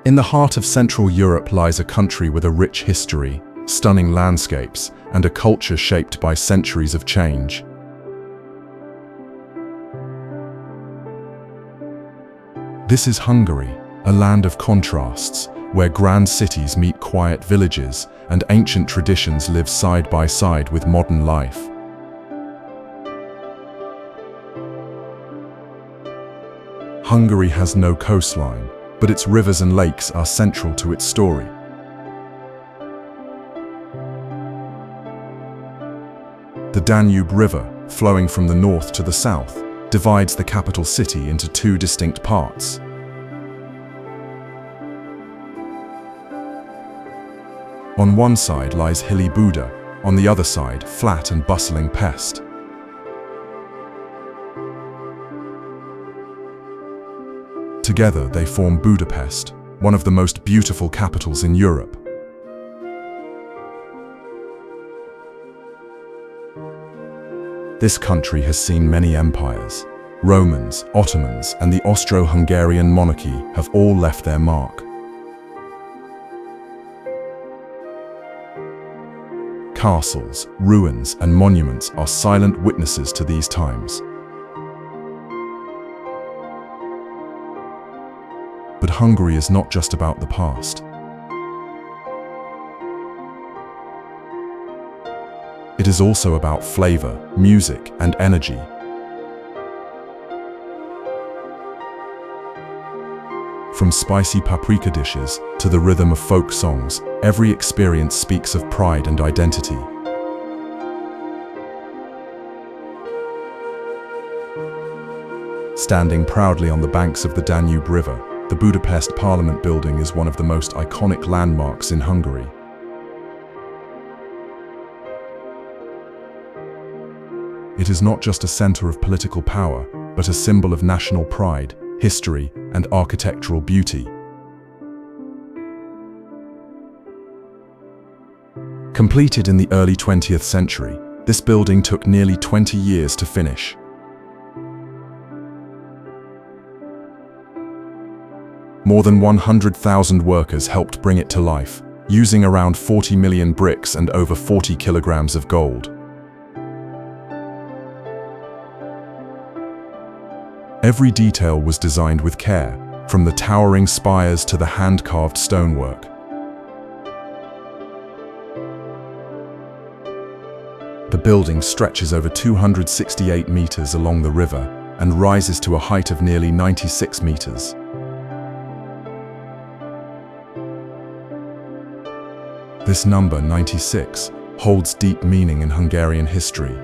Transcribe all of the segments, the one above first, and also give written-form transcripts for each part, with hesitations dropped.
In the heart of Central Europe lies a country with a rich history, stunning landscapes, and a culture shaped by centuries of change. This is Hungary, a land of contrasts, where grand cities meet quiet villages and ancient traditions live side by side with modern life. Hungary has no coastline, but its rivers and lakes are central to its story. The Danube River, flowing from the north to the south, divides the capital city into two distinct parts. On one side lies hilly Buda, on the other side flat and bustling Pest. Together they form Budapest, one of the most beautiful capitals in Europe. This country has seen many empires. Romans, Ottomans, and the Austro-Hungarian monarchy have all left their mark. Castles, ruins, and monuments are silent witnesses to these times. But Hungary is not just about the past. It is also about flavor, music, and energy. From spicy paprika dishes to the rhythm of folk songs, every experience speaks of pride and identity. Standing proudly on the banks of the Danube River, the Budapest Parliament building is one of the most iconic landmarks in Hungary. It is not just a center of political power, but a symbol of national pride, history, and architectural beauty. Completed in the early 20th century, this building took nearly 20 years to finish. More than 100,000 workers helped bring it to life, using around 40 million bricks and over 40 kilograms of gold. Every detail was designed with care, from the towering spires to the hand-carved stonework. The building stretches over 268 meters along the river and rises to a height of nearly 96 meters. This number, 96, holds deep meaning in Hungarian history.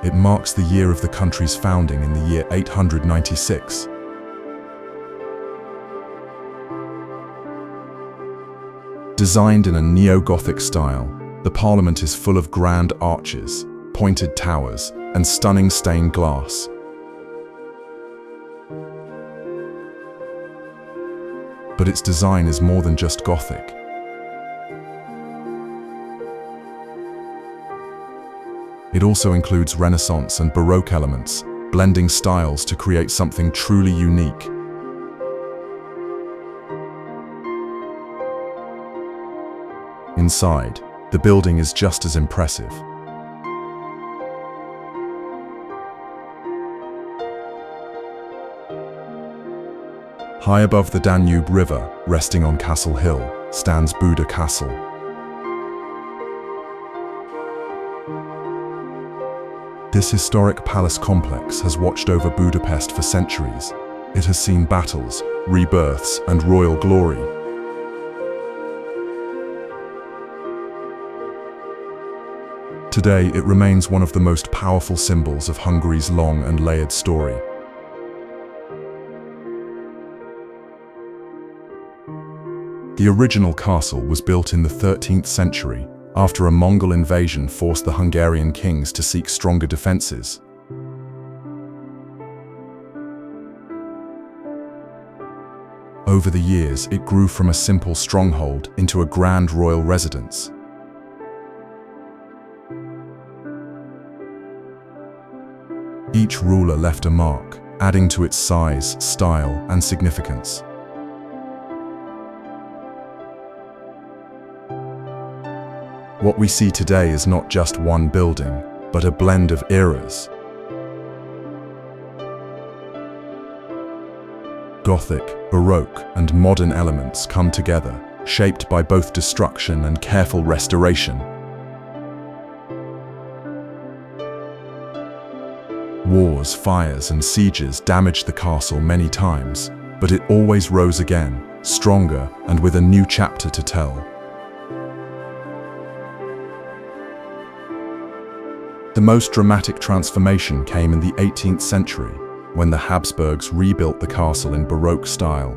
It marks the year of the country's founding in the year 896. Designed in a neo-Gothic style, the Parliament is full of grand arches, pointed towers, and stunning stained glass. But its design is more than just Gothic. It also includes Renaissance and Baroque elements, blending styles to create something truly unique. Inside, the building is just as impressive. High above the Danube River, resting on Castle Hill, stands Buda Castle. This historic palace complex has watched over Budapest for centuries. It has seen battles, rebirths, and royal glory. Today, it remains one of the most powerful symbols of Hungary's long and layered story. The original castle was built in the 13th century after a Mongol invasion forced the Hungarian kings to seek stronger defenses. Over the years, it grew from a simple stronghold into a grand royal residence. Each ruler left a mark, adding to its size, style, and significance. What we see today is not just one building, but a blend of eras. Gothic, Baroque, and modern elements come together, shaped by both destruction and careful restoration. Wars, fires, and sieges damaged the castle many times, but it always rose again, stronger and with a new chapter to tell. The most dramatic transformation came in the 18th century, when the Habsburgs rebuilt the castle in Baroque style.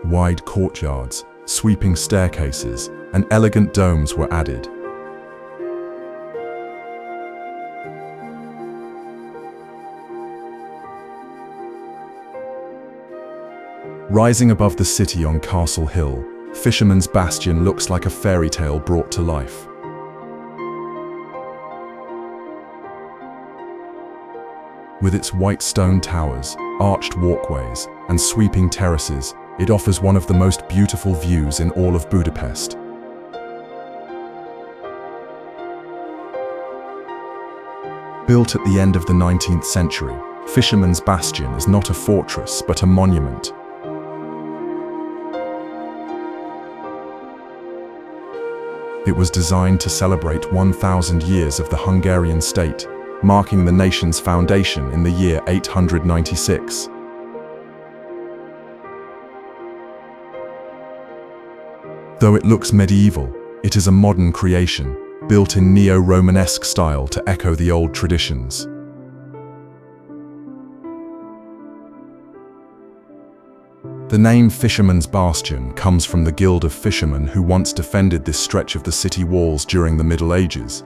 Wide courtyards, sweeping staircases, and elegant domes were added. Rising above the city on Castle Hill, Fisherman's Bastion looks like a fairy tale brought to life. With its white stone towers, arched walkways, and sweeping terraces, it offers one of the most beautiful views in all of Budapest. Built at the end of the 19th century, Fisherman's Bastion is not a fortress but a monument. It was designed to celebrate 1,000 years of the Hungarian state, marking the nation's foundation in the year 896. Though it looks medieval, it is a modern creation, built in neo-Romanesque style to echo the old traditions. The name Fisherman's Bastion comes from the Guild of Fishermen who once defended this stretch of the city walls during the Middle Ages.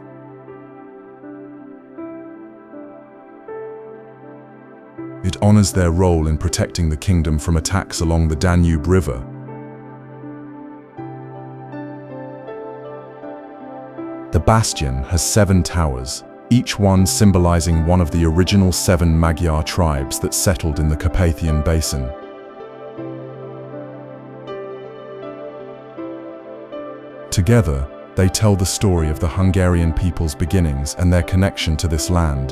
It honors their role in protecting the kingdom from attacks along the Danube River. The bastion has 7 towers, each one symbolizing one of the original 7 Magyar tribes that settled in the Carpathian Basin. Together, they tell the story of the Hungarian people's beginnings and their connection to this land.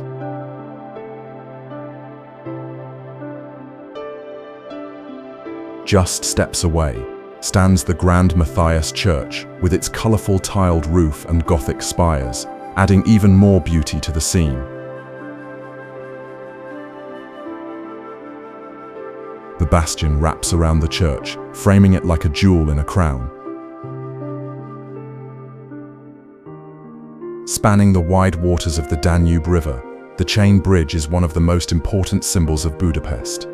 Just steps away stands the grand Matthias Church with its colorful tiled roof and Gothic spires, adding even more beauty to the scene. The bastion wraps around the church, framing it like a jewel in a crown. Spanning the wide waters of the Danube River, the chain bridge is one of the most important symbols of Budapest.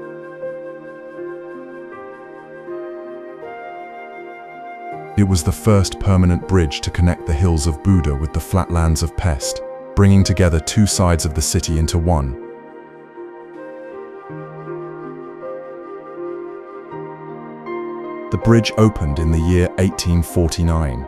It was the first permanent bridge to connect the hills of Buda with the flatlands of Pest, bringing together 2 sides of the city into one. The bridge opened in the year 1849.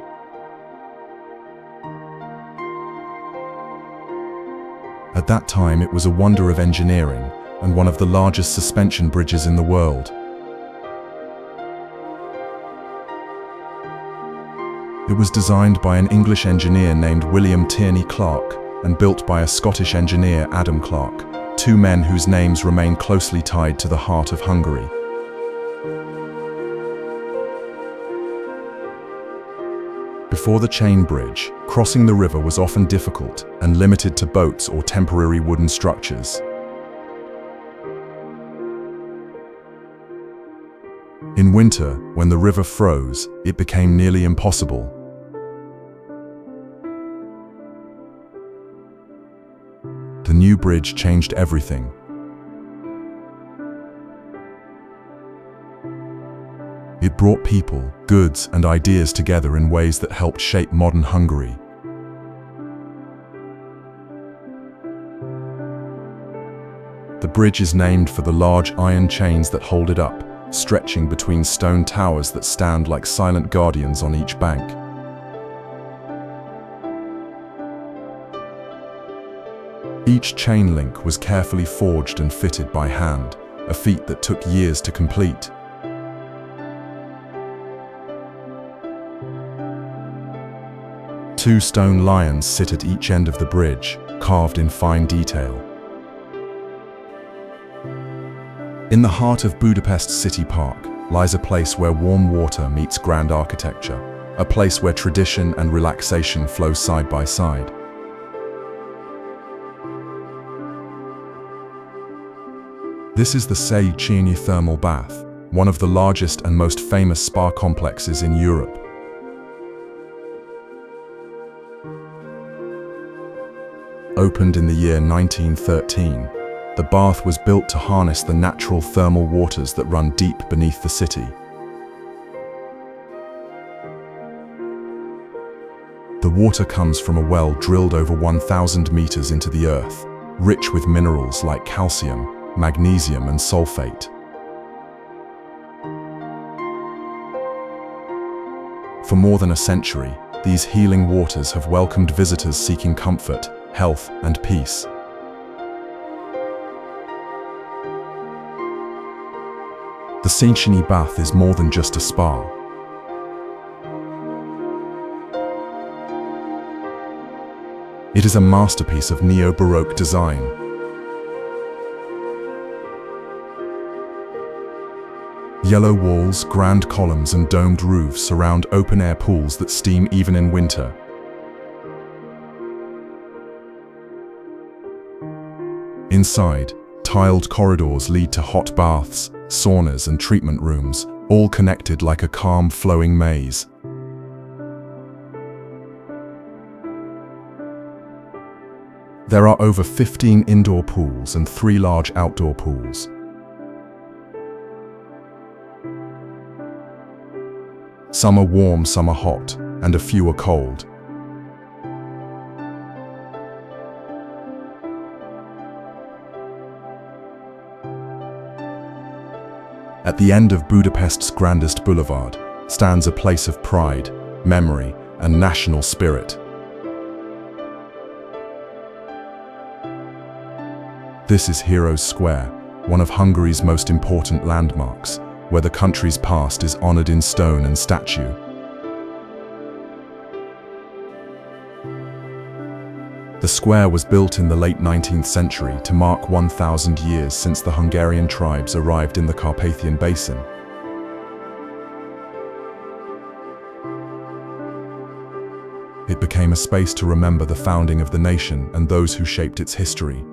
At that time, it was a wonder of engineering and one of the largest suspension bridges in the world. It was designed by an English engineer named William Tierney Clark and built by a Scottish engineer, Adam Clark, 2 men whose names remain closely tied to the heart of Hungary. Before the chain bridge, crossing the river was often difficult and limited to boats or temporary wooden structures. In winter, when the river froze, it became nearly impossible. The new bridge changed everything. It brought people, goods, and ideas together in ways that helped shape modern Hungary. The bridge is named for the large iron chains that hold it up, stretching between stone towers that stand like silent guardians on each bank. Each chain link was carefully forged and fitted by hand, a feat that took years to complete. Two stone lions sit at each end of the bridge, carved in fine detail. In the heart of Budapest City Park lies a place where warm water meets grand architecture, a place where tradition and relaxation flow side by side. This is the Széchenyi thermal bath, one of the largest and most famous spa complexes in Europe. Opened in the year 1913, the bath was built to harness the natural thermal waters that run deep beneath the city. The water comes from a well drilled over 1,000 meters into the earth, rich with minerals like calcium, magnesium and sulfate. For more than a century, these healing waters have welcomed visitors seeking comfort, health and peace. The Széchenyi bath is more than just a spa. It is a masterpiece of neo-Baroque design. Yellow walls, grand columns and domed roofs surround open-air pools that steam even in winter. Inside, tiled corridors lead to hot baths, saunas and treatment rooms, all connected like a calm, flowing maze. There are over 15 indoor pools and 3 large outdoor pools. Some are warm, some are hot, and a few are cold. At the end of Budapest's grandest boulevard stands a place of pride, memory, and national spirit. This is Heroes Square, one of Hungary's most important landmarks, where the country's past is honored in stone and statue. The square was built in the late 19th century to mark 1,000 years since the Hungarian tribes arrived in the Carpathian Basin. It became a space to remember the founding of the nation and those who shaped its history.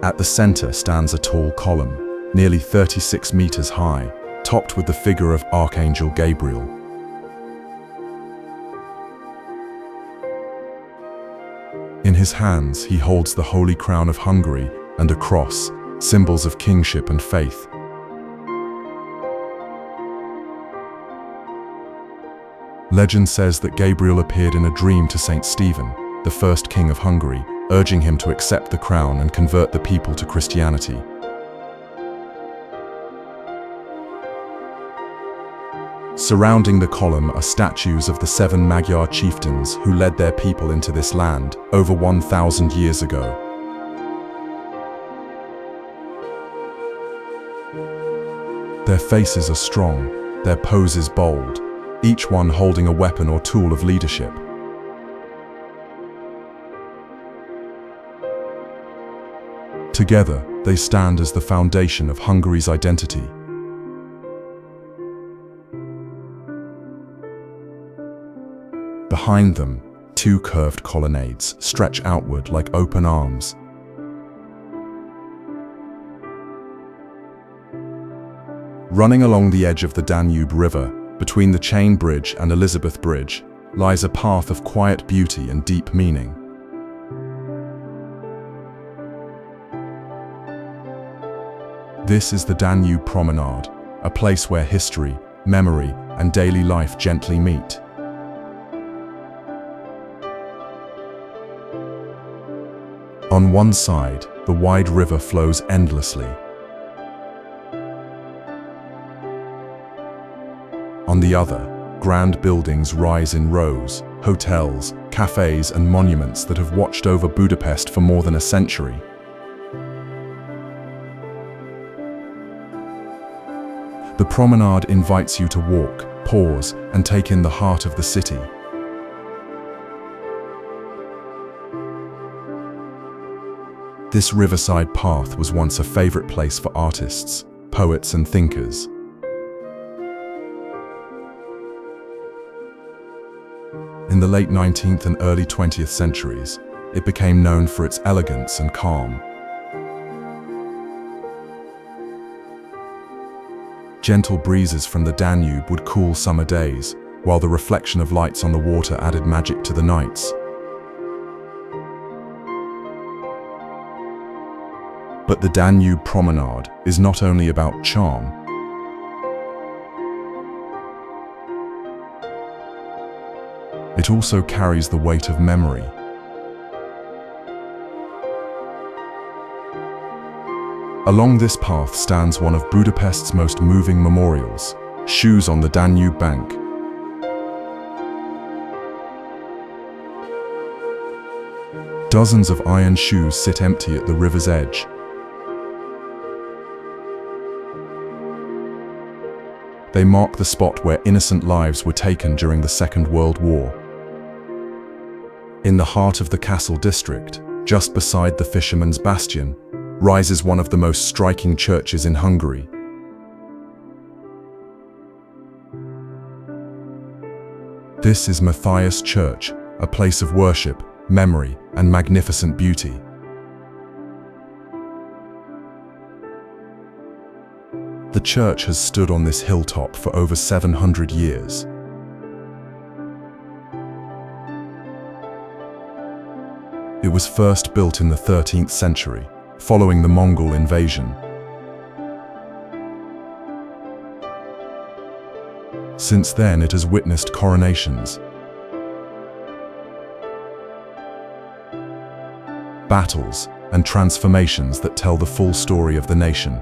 At the center stands a tall column, nearly 36 meters high, topped with the figure of Archangel Gabriel. In his hands, he holds the Holy Crown of Hungary and a cross, symbols of kingship and faith. Legend says that Gabriel appeared in a dream to Saint Stephen, the first king of Hungary, urging him to accept the crown and convert the people to Christianity. Surrounding the column are statues of the 7 Magyar chieftains who led their people into this land over 1,000 years ago. Their faces are strong, their poses bold, each one holding a weapon or tool of leadership. Together, they stand as the foundation of Hungary's identity. Behind them, 2 curved colonnades stretch outward like open arms. Running along the edge of the Danube River, between the Chain Bridge and Elizabeth Bridge, lies a path of quiet beauty and deep meaning. This is the Danube Promenade, a place where history, memory, and daily life gently meet. On one side, the wide river flows endlessly. On the other, grand buildings rise in rows, hotels, cafes, and monuments that have watched over Budapest for more than a century. The promenade invites you to walk, pause, and take in the heart of the city. This riverside path was once a favorite place for artists, poets, and thinkers. In the late 19th and early 20th centuries, it became known for its elegance and calm. Gentle breezes from the Danube would cool summer days, while the reflection of lights on the water added magic to the nights. But the Danube Promenade is not only about charm. It also carries the weight of memory. Along this path stands one of Budapest's most moving memorials, shoes on the Danube bank. Dozens of iron shoes sit empty at the river's edge. They mark the spot where innocent lives were taken during the Second World War. In the heart of the Castle district, just beside the Fisherman's Bastion, rises one of the most striking churches in Hungary. This is Matthias Church, a place of worship, memory, and magnificent beauty. The church has stood on this hilltop for over 700 years. It was first built in the 13th century, following the Mongol invasion. Since then, it has witnessed coronations, battles, and transformations that tell the full story of the nation.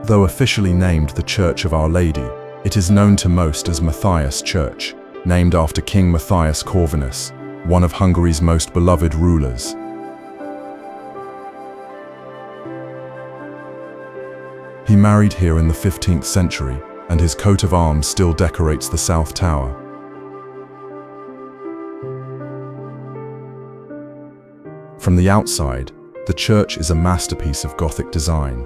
Though officially named the Church of Our Lady, it is known to most as Matthias Church, named after King Matthias Corvinus, one of Hungary's most beloved rulers. He married here in the 15th century, and his coat of arms still decorates the South Tower. From the outside, the church is a masterpiece of Gothic design.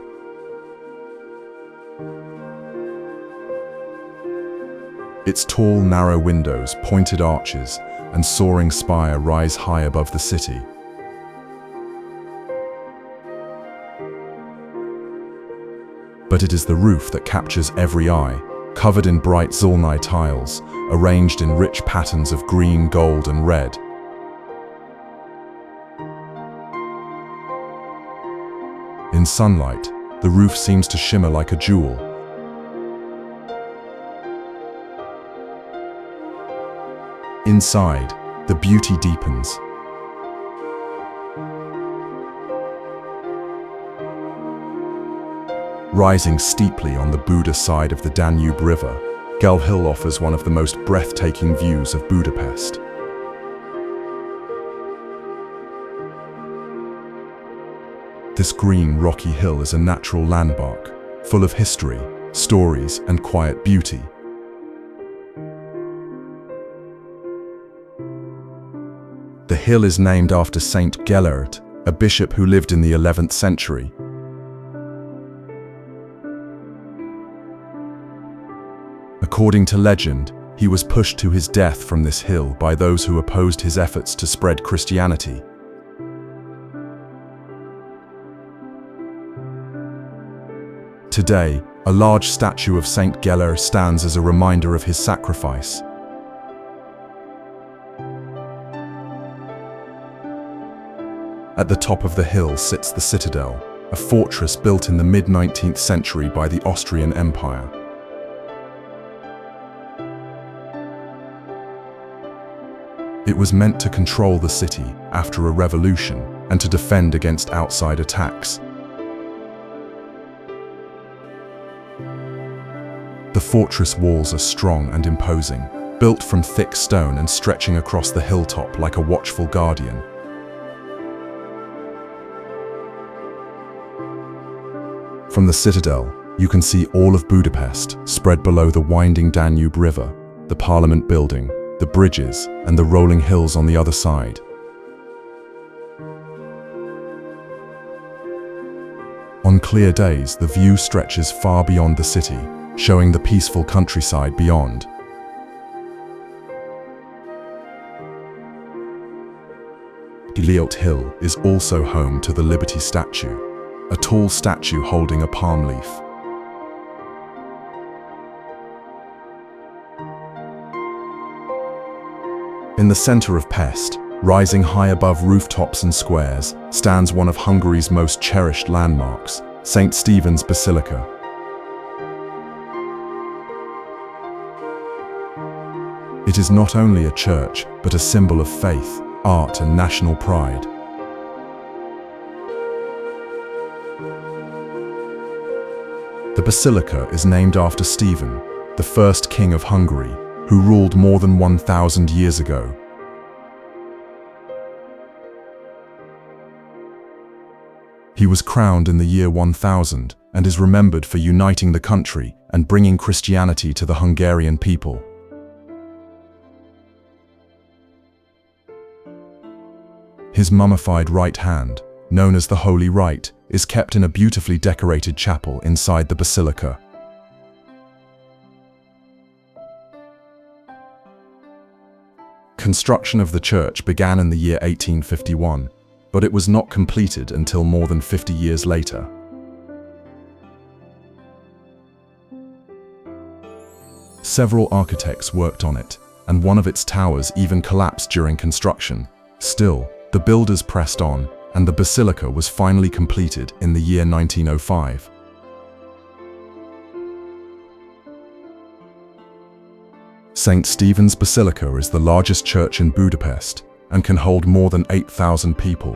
Its tall, narrow windows, pointed arches, and soaring spire rise high above the city. But it is the roof that captures every eye, covered in bright Zolnai tiles, arranged in rich patterns of green, gold, and red. In sunlight, the roof seems to shimmer like a jewel. Inside, the beauty deepens. Rising steeply on the Buda side of the Danube River, Gellért Hill offers one of the most breathtaking views of Budapest. This green, rocky hill is a natural landmark, full of history, stories, and quiet beauty. The hill is named after Saint Gellért, a bishop who lived in the 11th century. According to legend, he was pushed to his death from this hill by those who opposed his efforts to spread Christianity. Today, a large statue of Saint Gellért stands as a reminder of his sacrifice. At the top of the hill sits the citadel, a fortress built in the mid-19th century by the Austrian Empire. It was meant to control the city after a revolution and to defend against outside attacks. The fortress walls are strong and imposing, built from thick stone and stretching across the hilltop like a watchful guardian. From the citadel, you can see all of Budapest spread below the winding Danube River, the Parliament building, the bridges, and the rolling hills on the other side. On clear days, the view stretches far beyond the city, showing the peaceful countryside beyond. Gellért Hill is also home to the Liberty statue, a tall statue holding a palm leaf. In the center of Pest, rising high above rooftops and squares, stands one of Hungary's most cherished landmarks, St. Stephen's Basilica. It is not only a church, but a symbol of faith, art, and national pride. The basilica is named after Stephen, the first king of Hungary, who ruled more than 1,000 years ago. He was crowned in the year 1000 and is remembered for uniting the country and bringing Christianity to the Hungarian people. His mummified right hand, known as the Holy Right, is kept in a beautifully decorated chapel inside the basilica. Construction of the church began in the year 1851, but it was not completed until more than 50 years later. Several architects worked on it, and one of its towers even collapsed during construction. Still, the builders pressed on, and the basilica was finally completed in the year 1905. St. Stephen's Basilica is the largest church in Budapest and can hold more than 8,000 people.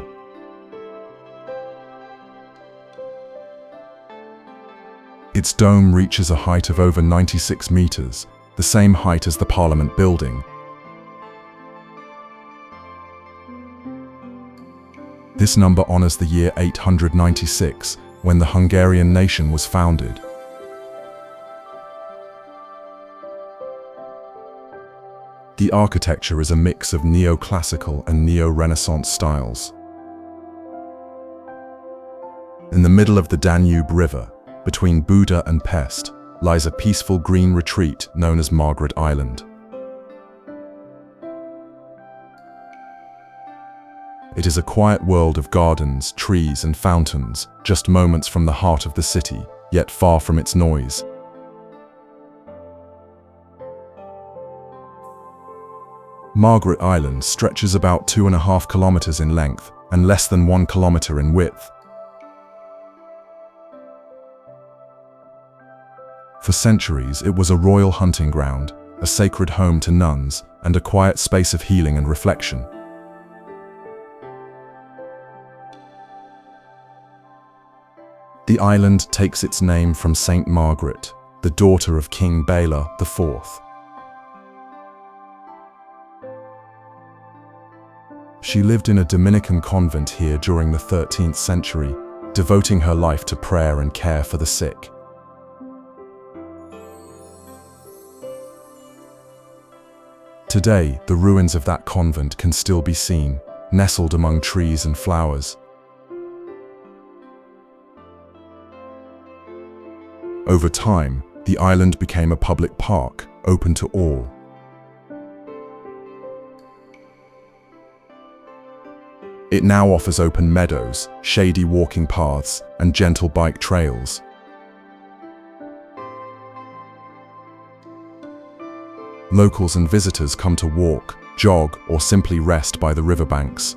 Its dome reaches a height of over 96 meters, the same height as the Parliament building. This number honors the year 896, when the Hungarian nation was founded. The architecture is a mix of neoclassical and neo-Renaissance styles. In the middle of the Danube River, between Buda and Pest, lies a peaceful green retreat known as Margaret Island. It is a quiet world of gardens, trees, and fountains, just moments from the heart of the city, yet far from its noise. Margaret Island stretches about 2.5 kilometers in length and less than 1 kilometer in width. For centuries, it was a royal hunting ground, a sacred home to nuns, and a quiet space of healing and reflection. The island takes its name from Saint Margaret, the daughter of King Bela IV. She lived in a Dominican convent here during the 13th century, devoting her life to prayer and care for the sick. Today, the ruins of that convent can still be seen, nestled among trees and flowers. Over time, the island became a public park, open to all. It now offers open meadows, shady walking paths, and gentle bike trails. Locals and visitors come to walk, jog, or simply rest by the riverbanks.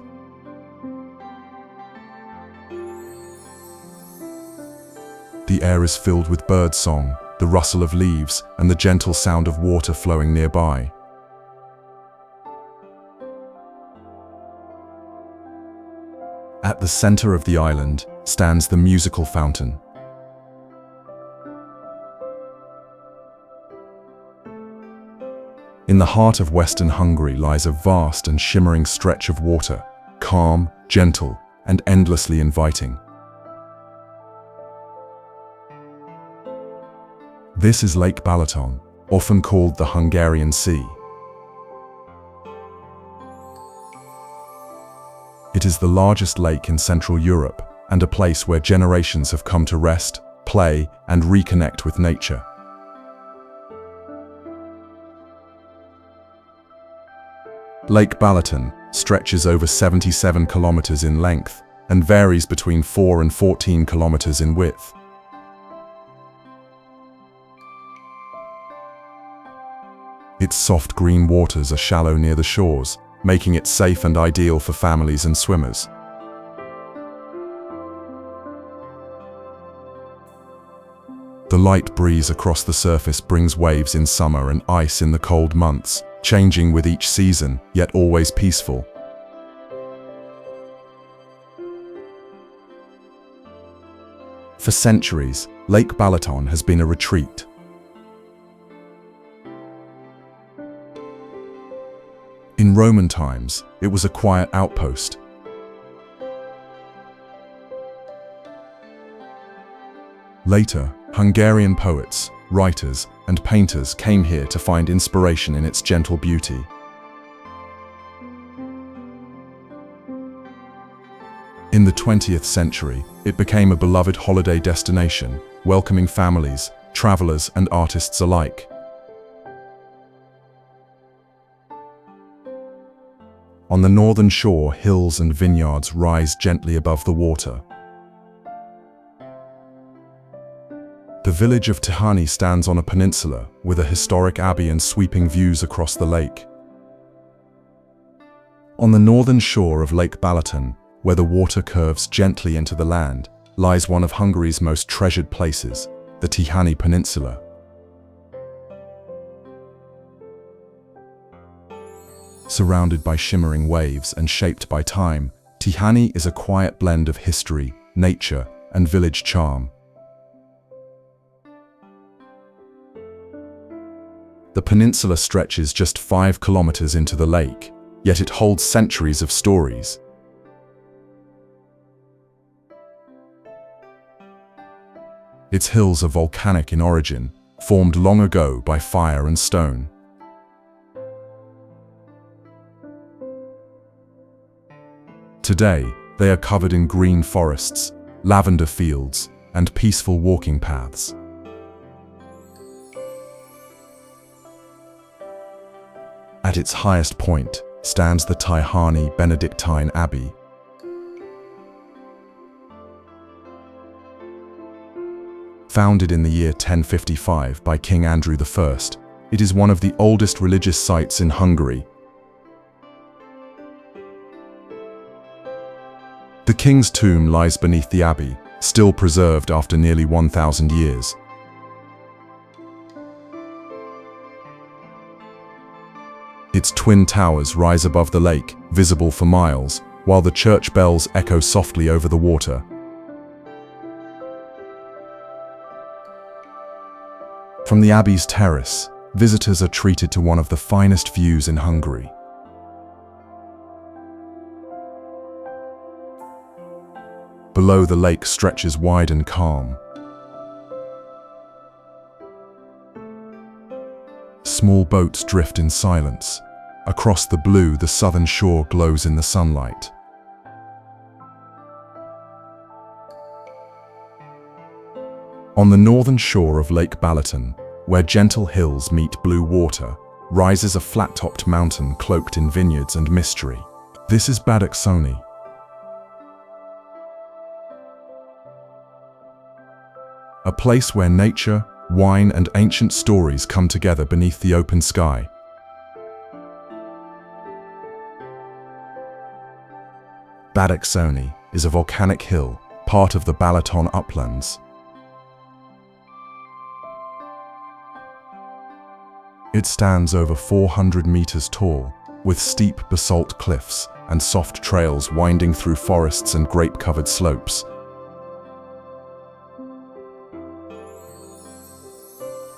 The air is filled with bird song, the rustle of leaves, and the gentle sound of water flowing nearby. At the center of the island stands the musical fountain. In In the heart of Western Hungary lies a vast and shimmering stretch of water, calm, gentle, and endlessly inviting. This is Lake Balaton, often called the Hungarian Sea. It is the largest lake in Central Europe and a place where generations have come to rest, play, and reconnect with nature. Lake Balaton stretches over 77 kilometers in length and varies between 4 and 14 kilometers in width. Its soft green waters are shallow near the shores, making it safe and ideal for families and swimmers. The light breeze across the surface brings waves in summer and ice in the cold months, changing with each season, yet always peaceful. For centuries, Lake Balaton has been a retreat. In Roman times, it was a quiet outpost. Later, Hungarian poets, writers, and painters came here to find inspiration in its gentle beauty. In the 20th century, it became a beloved holiday destination, welcoming families, travelers, and artists alike. On the northern shore, hills and vineyards rise gently above the water. The village of Tihany stands on a peninsula with a historic abbey and sweeping views across the lake. On the northern shore of Lake Balaton, where the water curves gently into the land, lies one of Hungary's most treasured places, the Tihany Peninsula. Surrounded by shimmering waves and shaped by time, Tihany is a quiet blend of history, nature, and village charm. The peninsula stretches just 5 kilometers into the lake, yet it holds centuries of stories. Its hills are volcanic in origin, formed long ago by fire and stone. Today, they are covered in green forests, lavender fields, and peaceful walking paths. At its highest point stands the Tihany Benedictine Abbey. Founded in the year 1055 by King Andrew I, it is one of the oldest religious sites in Hungary. The king's tomb lies beneath the abbey, still preserved after nearly 1,000 years. Its twin towers rise above the lake, visible for miles, while the church bells echo softly over the water. From the abbey's terrace, visitors are treated to one of the finest views in Hungary. Below, the lake stretches wide and calm. Small boats drift in silence. Across the blue, the southern shore glows in the sunlight. On the northern shore of Lake Balaton, where gentle hills meet blue water, rises a flat-topped mountain cloaked in vineyards and mystery. This is Badacsony. A place where nature, wine, and ancient stories come together beneath the open sky. Badacsony is a volcanic hill, part of the Balaton uplands. It stands over 400 meters tall, with steep basalt cliffs and soft trails winding through forests and grape-covered slopes.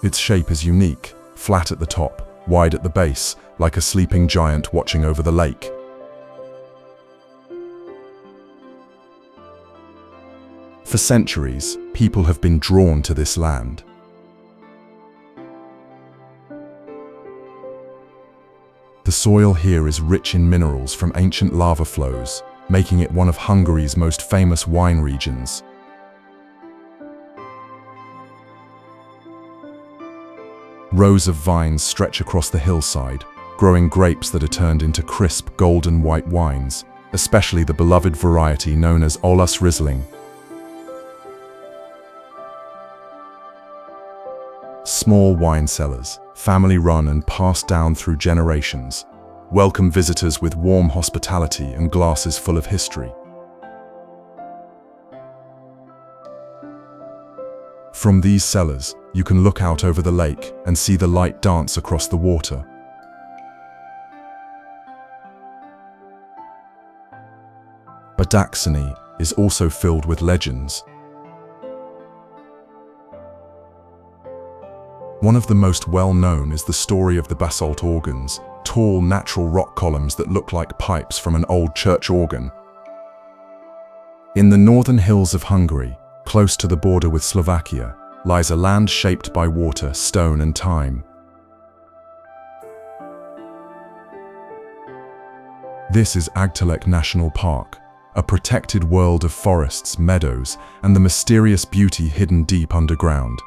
Its shape is unique, flat at the top, wide at the base, like a sleeping giant watching over the lake. For centuries, people have been drawn to this land. The soil here is rich in minerals from ancient lava flows, making it one of Hungary's most famous wine regions. Rows of vines stretch across the hillside, growing grapes that are turned into crisp golden white wines, especially the beloved variety known as Olasz Riesling. Small wine cellars, family-run and passed down through generations, welcome visitors with warm hospitality and glasses full of history. From these cellars, you can look out over the lake and see the light dance across the water. Badacsony is also filled with legends. One of the most well-known is the story of the basalt organs, tall natural rock columns that look like pipes from an old church organ. In the northern hills of Hungary, close to the border with Slovakia, lies a land shaped by water, stone and time. This is Aggtelek National Park, a protected world of forests, meadows, and the mysterious beauty hidden deep underground.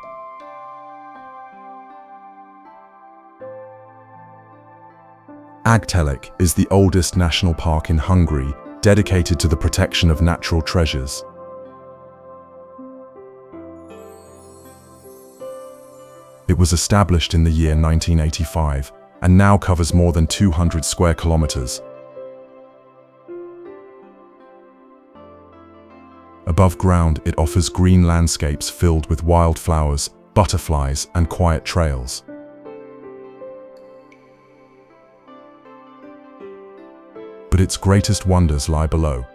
Aggtelek is the oldest national park in Hungary, dedicated to the protection of natural treasures. It was established in the year 1985 and now covers more than 200 square kilometers. Above ground, it offers green landscapes filled with wildflowers, butterflies, and quiet trails. But its greatest wonders lie below.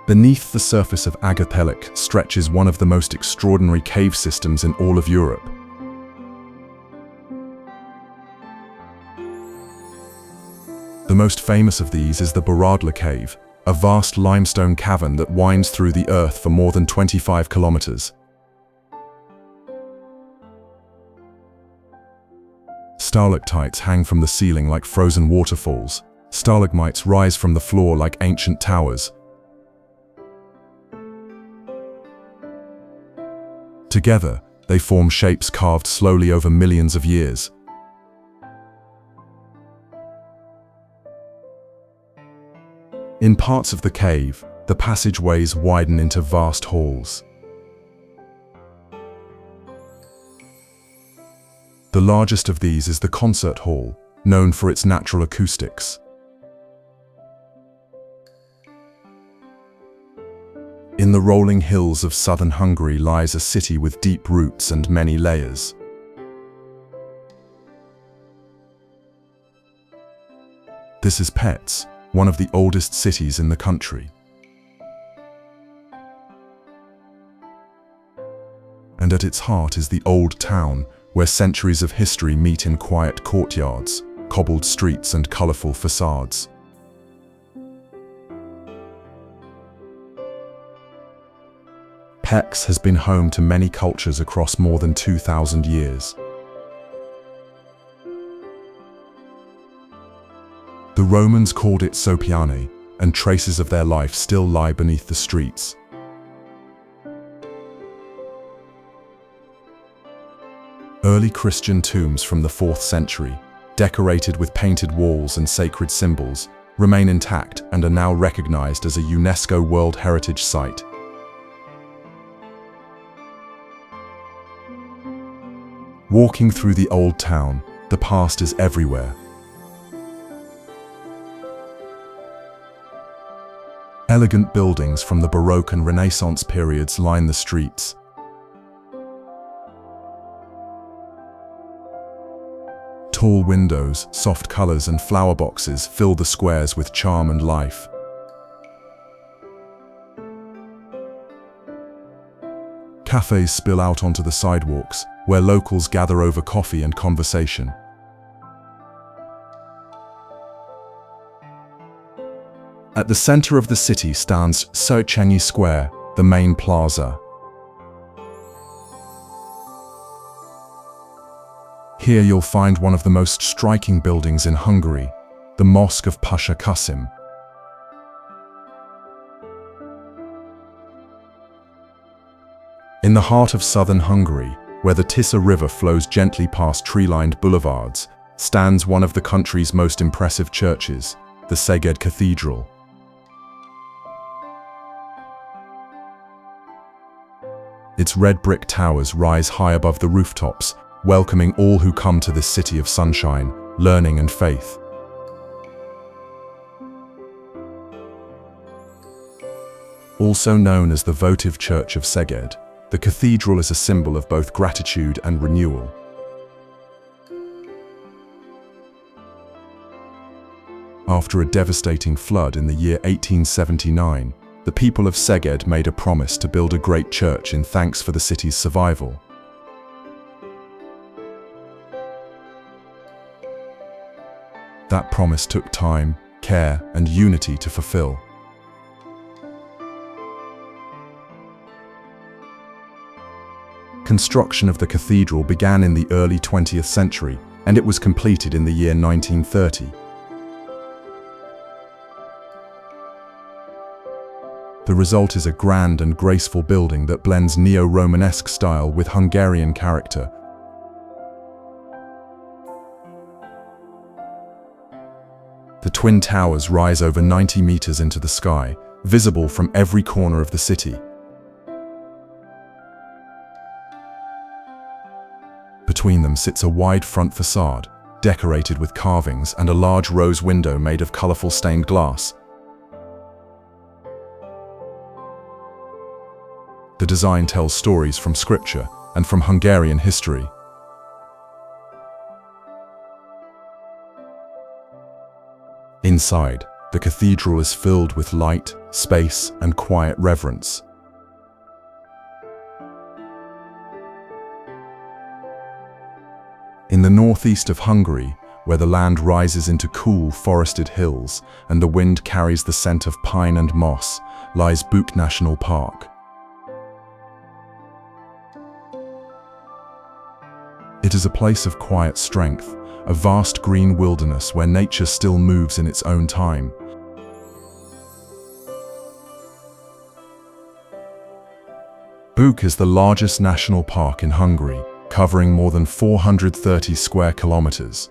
Beneath the surface of Aggtelek stretches one of the most extraordinary cave systems in all of Europe. The most famous of these is the Baradla Cave, a vast limestone cavern that winds through the earth for more than 25 kilometers. Stalactites hang from the ceiling like frozen waterfalls. Stalagmites rise from the floor like ancient towers. Together, they form shapes carved slowly over millions of years. In parts of the cave, the passageways widen into vast halls. The largest of these is the concert hall, known for its natural acoustics. In the rolling hills of southern Hungary lies a city with deep roots and many layers. This is Pécs, one of the oldest cities in the country. And at its heart is the Old Town, where centuries of history meet in quiet courtyards, cobbled streets and colorful facades. Pécs has been home to many cultures across more than 2,000 years. The Romans called it Sopron, and traces of their life still lie beneath the streets. Early Christian tombs from the 4th century, decorated with painted walls and sacred symbols, remain intact and are now recognized as a UNESCO World Heritage Site. Walking through the Old Town, the past is everywhere. Elegant buildings from the Baroque and Renaissance periods line the streets. Tall windows, soft colors, and flower boxes fill the squares with charm and life. Cafes spill out onto the sidewalks, where locals gather over coffee and conversation. At the center of the city stands Széchenyi Square, the main plaza. Here you'll find one of the most striking buildings in Hungary, the Mosque of Pasha Qasim. In the heart of southern Hungary, where the Tisza River flows gently past tree-lined boulevards, stands one of the country's most impressive churches, the Szeged Cathedral. Its red brick towers rise high above the rooftops, welcoming all who come to this city of sunshine, learning and faith. Also known as the votive Church of Szeged, the cathedral is a symbol of both gratitude and renewal. After a devastating flood in the year 1879, the people of Szeged made a promise to build a great church in thanks for the city's survival. That promise took time, care, and unity to fulfill. Construction of the cathedral began in the early 20th century, and it was completed in the year 1930. The result is a grand and graceful building that blends neo-Romanesque style with Hungarian character. The twin towers rise over 90 meters into the sky, visible from every corner of the city. Between them sits a wide front facade, decorated with carvings and a large rose window made of colorful stained glass. The design tells stories from scripture and from Hungarian history. Inside, the cathedral is filled with light, space, and quiet reverence. In the northeast of Hungary, where the land rises into cool, forested hills and the wind carries the scent of pine and moss, lies Bükk National Park. It is a place of quiet strength, a vast green wilderness where nature still moves in its own time. Bükk is the largest national park in Hungary, covering more than 430 square kilometers.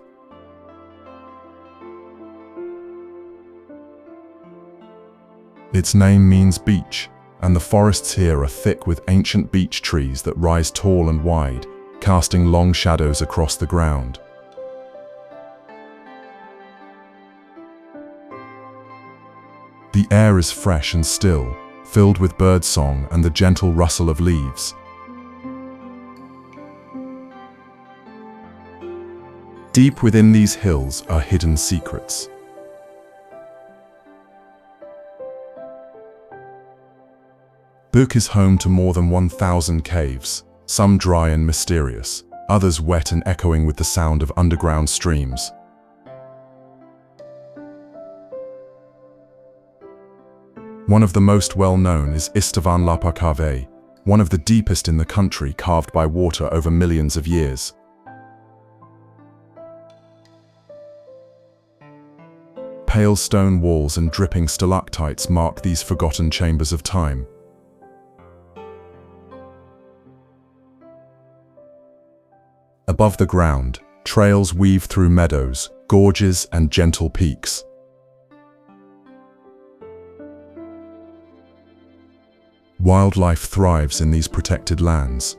Its name means beach, and the forests here are thick with ancient beech trees that rise tall and wide, casting long shadows across the ground. The air is fresh and still, filled with birdsong and the gentle rustle of leaves. Deep within these hills are hidden secrets. Bükk is home to more than 1,000 caves, some dry and mysterious, others wet and echoing with the sound of underground streams. One of the most well-known is István Lapa Cave, one of the deepest in the country, carved by water over millions of years. Pale stone walls and dripping stalactites mark these forgotten chambers of time. Above the ground, trails weave through meadows, gorges, and gentle peaks. Wildlife thrives in these protected lands.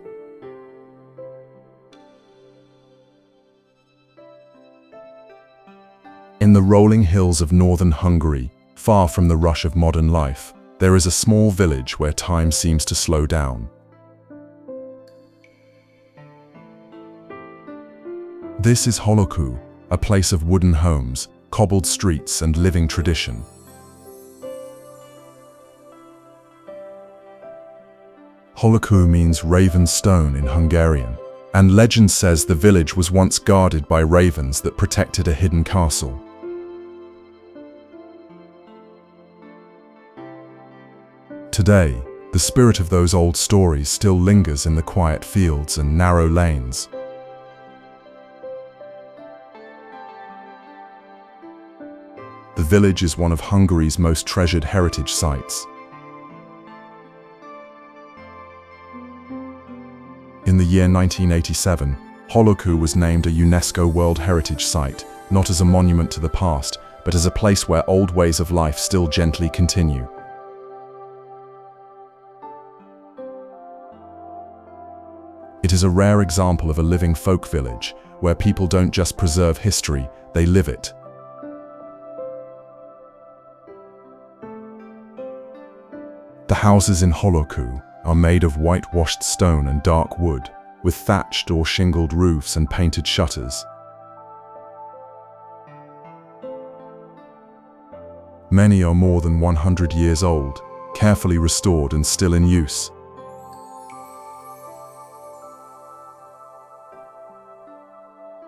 In the rolling hills of northern Hungary, far from the rush of modern life, there is a small village where time seems to slow down. This is Hollókő, a place of wooden homes, cobbled streets, and living tradition. Hollókő means raven stone in Hungarian, and legend says the village was once guarded by ravens that protected a hidden castle. Today, the spirit of those old stories still lingers in the quiet fields and narrow lanes. The village is one of Hungary's most treasured heritage sites. In the year 1987, Hollókő was named a UNESCO World Heritage Site, not as a monument to the past, but as a place where old ways of life still gently continue. It is a rare example of a living folk village, where people don't just preserve history, they live it. The houses in Hollókő are made of whitewashed stone and dark wood, with thatched or shingled roofs and painted shutters. Many are more than 100 years old, carefully restored and still in use.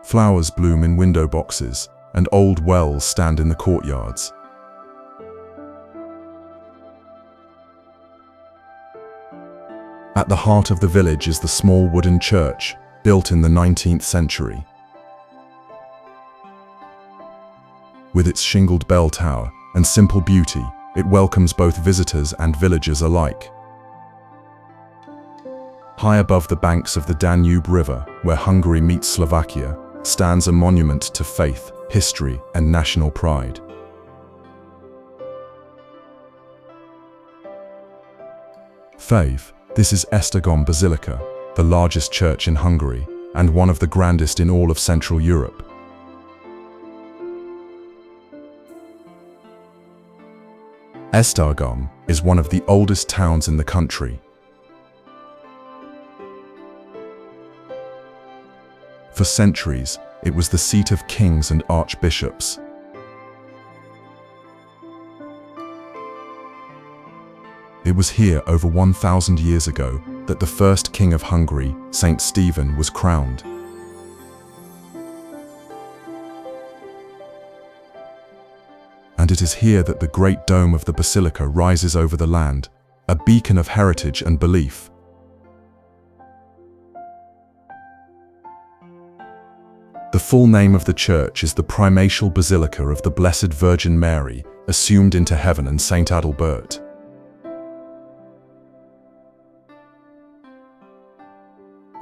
Flowers bloom in window boxes, and old wells stand in the courtyards. At the heart of the village is the small wooden church, built in the 19th century. With its shingled bell tower and simple beauty, it welcomes both visitors and villagers alike. High above the banks of the Danube River, where Hungary meets Slovakia, stands a monument to faith, history, and national pride. Faith. This is Esztergom Basilica, the largest church in Hungary, and one of the grandest in all of Central Europe. Esztergom is one of the oldest towns in the country. For centuries, it was the seat of kings and archbishops. It was here over 1,000 years ago that the first king of Hungary, Saint Stephen, was crowned. And it is here that the great dome of the basilica rises over the land, a beacon of heritage and belief. The full name of the church is the Primatial Basilica of the Blessed Virgin Mary, assumed into heaven, and Saint Adalbert.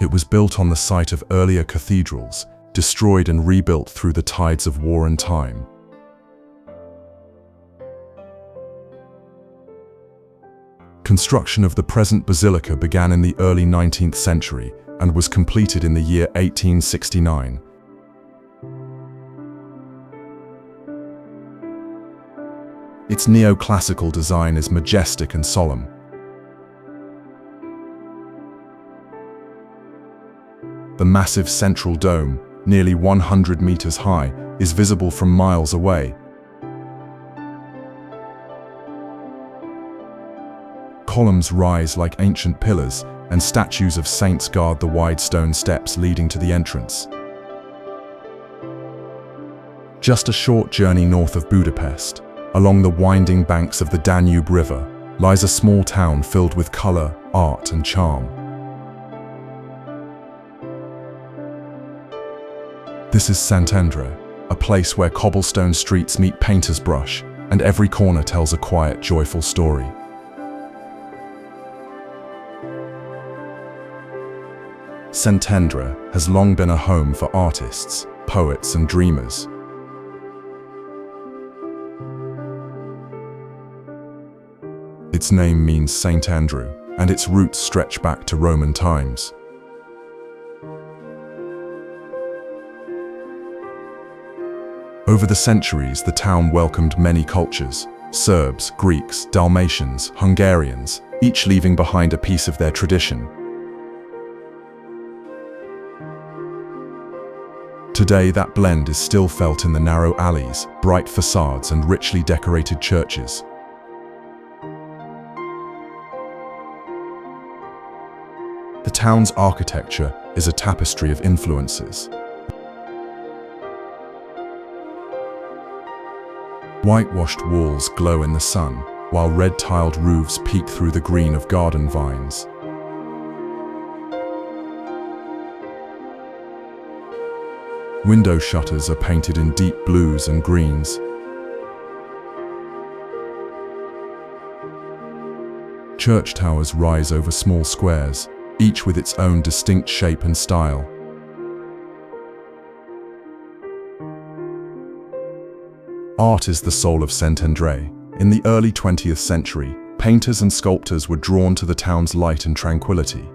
It was built on the site of earlier cathedrals, destroyed and rebuilt through the tides of war and time. Construction of the present basilica began in the early 19th century and was completed in the year 1869. Its neoclassical design is majestic and solemn. The massive central dome, nearly 100 meters high, is visible from miles away. Columns rise like ancient pillars, and statues of saints guard the wide stone steps leading to the entrance. Just a short journey north of Budapest, along the winding banks of the Danube River, lies a small town filled with color, art, and charm. This is Szentendre, a place where cobblestone streets meet painter's brush, and every corner tells a quiet, joyful story. Szentendre has long been a home for artists, poets, and dreamers. Its name means Saint Andrew, and its roots stretch back to Roman times. Over the centuries, the town welcomed many cultures: Serbs, Greeks, Dalmatians, Hungarians, each leaving behind a piece of their tradition. Today, that blend is still felt in the narrow alleys, bright facades, and richly decorated churches. town's architecture is a tapestry of influences. Whitewashed walls glow in the sun, while red-tiled roofs peek through the green of garden vines. Window shutters are painted in deep blues and greens. Church towers rise over small squares, each with its own distinct shape and style. Art is the soul of Szentendre. In the early 20th century, painters and sculptors were drawn to the town's light and tranquility.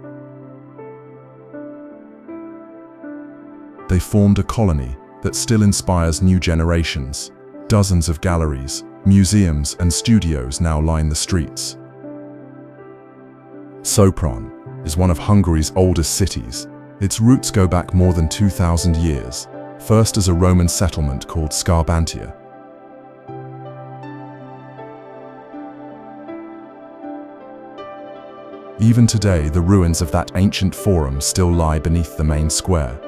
They formed a colony that still inspires new generations. Dozens of galleries, museums, and studios now line the streets. Sopron is one of Hungary's oldest cities. Its roots go back more than 2,000 years, first as a Roman settlement called Scarbantia. Even today, the ruins of that ancient forum still lie beneath the main square.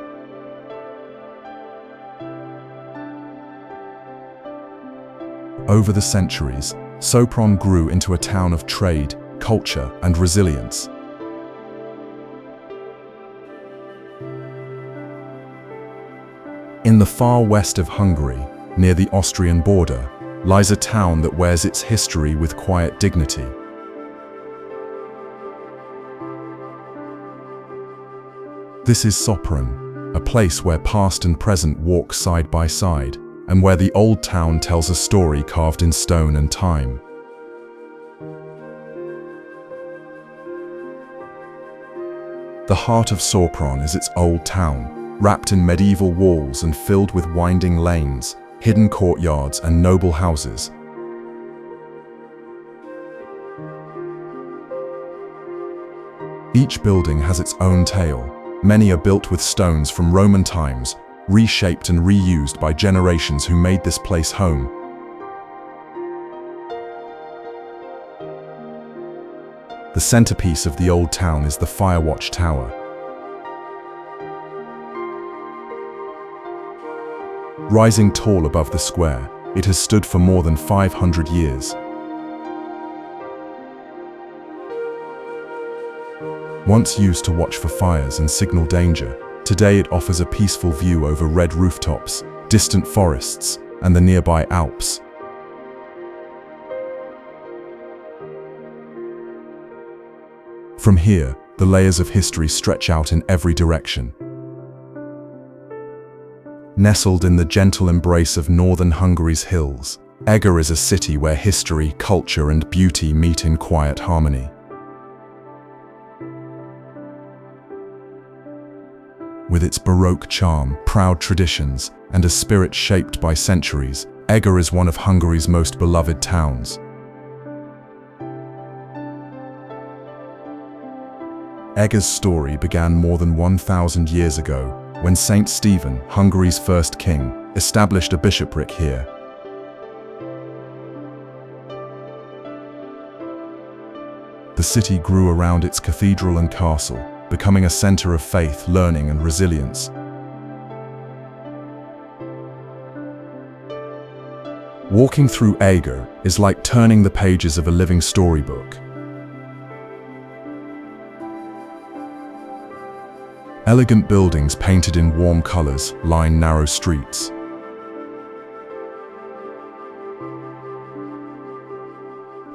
Over the centuries, Sopron grew into a town of trade, culture, and resilience. In the far west of Hungary, near the Austrian border, lies a town that wears its history with quiet dignity. This is Sopron, a place where past and present walk side by side, and where the old town tells a story carved in stone and time. The heart of Sopron is its old town, wrapped in medieval walls and filled with winding lanes, hidden courtyards, and noble houses. Each building has its own tale. Many are built with stones from Roman times, reshaped and reused by generations who made this place home. The centerpiece of the old town is the Firewatch Tower. Rising tall above the square, it has stood for more than 500 years. Once used to watch for fires and signal danger, today it offers a peaceful view over red rooftops, distant forests, and the nearby Alps. From here, the layers of history stretch out in every direction. Nestled in the gentle embrace of northern Hungary's hills, Eger is a city where history, culture, and beauty meet in quiet harmony. With its Baroque charm, proud traditions, and a spirit shaped by centuries, Eger is one of Hungary's most beloved towns. Eger's story began more than 1,000 years ago, when Saint Stephen, Hungary's first king, established a bishopric here. The city grew around its cathedral and castle, becoming a center of faith, learning, and resilience. Walking through Eger is like turning the pages of a living storybook. Elegant buildings painted in warm colors line narrow streets.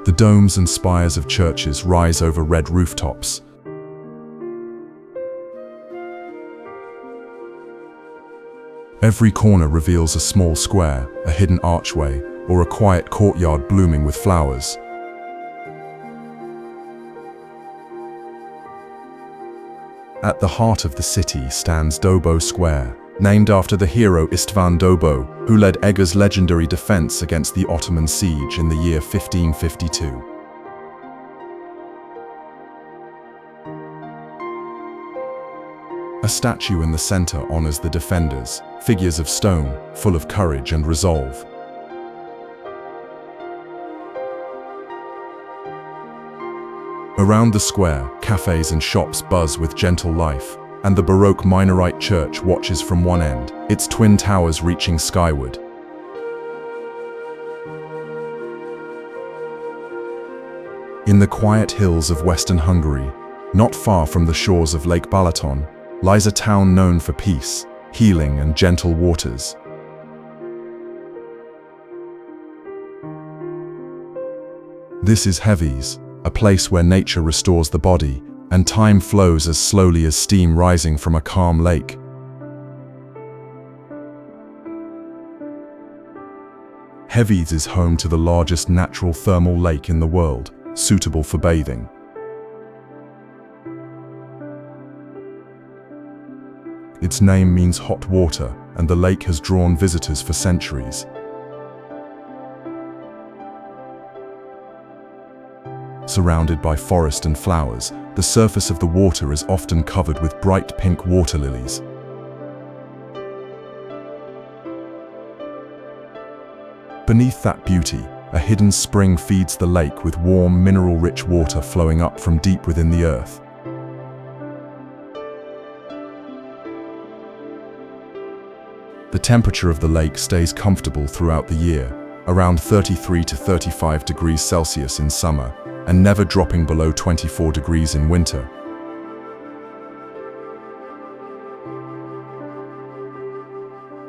The domes and spires of churches rise over red rooftops. Every corner reveals a small square, a hidden archway, or a quiet courtyard blooming with flowers. At the heart of the city stands Dobo Square, named after the hero István Dobo, who led Eger's legendary defense against the Ottoman siege in the year 1552. A statue in the center honors the defenders, figures of stone, full of courage and resolve. Around the square, cafes and shops buzz with gentle life, and the Baroque Minorite church watches from one end, its twin towers reaching skyward. In the quiet hills of western Hungary, not far from the shores of Lake Balaton, lies a town known for peace, healing, and gentle waters. This is Hévíz, a place where nature restores the body, and time flows as slowly as steam rising from a calm lake. Hévíz is home to the largest natural thermal lake in the world, suitable for bathing. Its name means hot water, and the lake has drawn visitors for centuries. Surrounded by forest and flowers, the surface of the water is often covered with bright pink water lilies. Beneath that beauty, a hidden spring feeds the lake with warm, mineral-rich water flowing up from deep within the earth. The temperature of the lake stays comfortable throughout the year, around 33 to 35 degrees Celsius in summer, and never dropping below 24 degrees in winter.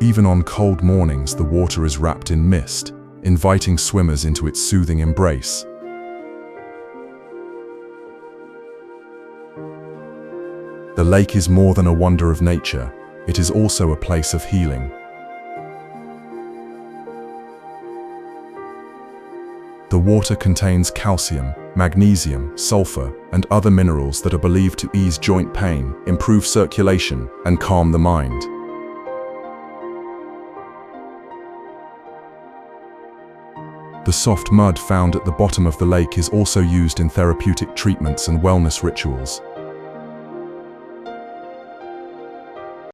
Even on cold mornings, the water is wrapped in mist, inviting swimmers into its soothing embrace. The lake is more than a wonder of nature, it is also a place of healing. The water contains calcium, magnesium, sulfur, and other minerals that are believed to ease joint pain, improve circulation, and calm the mind. The soft mud found at the bottom of the lake is also used in therapeutic treatments and wellness rituals.